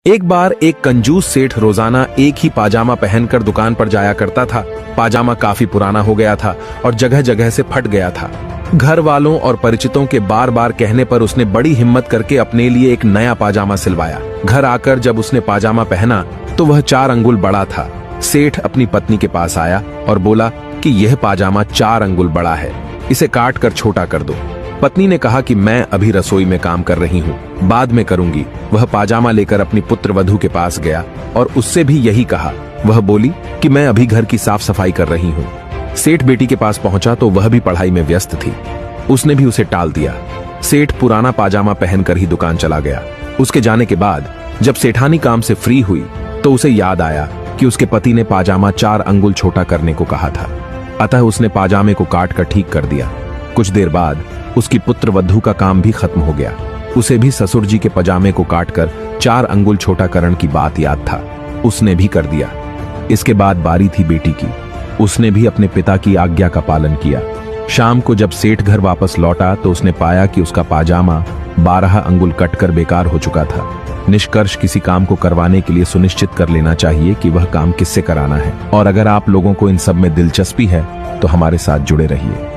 एक बार एक कंजूस सेठ रोजाना एक ही पाजामा पहनकर दुकान पर जाया करता था। पाजामा काफी पुराना हो गया था और जगह जगह से फट गया था। घर वालों और परिचितों के बार बार कहने पर उसने बड़ी हिम्मत करके अपने लिए एक नया पाजामा सिलवाया। घर आकर जब उसने पाजामा पहना तो वह 4 अंगुल बड़ा था। सेठ अपनी पत्नी के पास आया और बोला कि यह पाजामा 4 अंगुल बड़ा है, इसे काट कर छोटा कर दो। पत्नी ने कहा कि मैं अभी रसोई में काम कर रही हूँ, बाद में करूंगी। वह पाजामा लेकर अपनी पुत्र वधू के पास गया और उससे भी यही कहा। वह बोली कि मैं अभी घर की साफ सफाई कर रही हूँ। सेठ बेटी के पास पहुंचा तो वह भी पढ़ाई में व्यस्त थी। उसने भी उसे टाल दिया। सेठ पुराना पाजामा पहनकर ही दुकान चला गया। उसके जाने के बाद जब सेठानी काम से फ्री हुई तो उसे याद आया कि उसके पति ने पाजामा 4 अंगुल छोटा करने को कहा था। अतः उसने पाजामे को काट कर ठीक कर दिया। कुछ देर बाद उसकी पुत्र वधू का काम भी खत्म हो गया। उसे भी ससुर जी के पजामे को काटकर 4 अंगुल छोटा करने की बात याद था। उसने भी कर दिया। इसके बाद बारी थी बेटी की। उसने भी अपने पिता की आज्ञा का पालन किया। शाम को जब सेठ घर वापस लौटा तो उसने पाया कि उसका पाजामा 12 अंगुल कटकर बेकार हो चुका था। निष्कर्ष, किसी काम को करवाने के लिए सुनिश्चित कर लेना चाहिए कि वह काम किससे कराना है। और अगर आप लोगों को इन सब में दिलचस्पी है तो हमारे साथ जुड़े रहिए।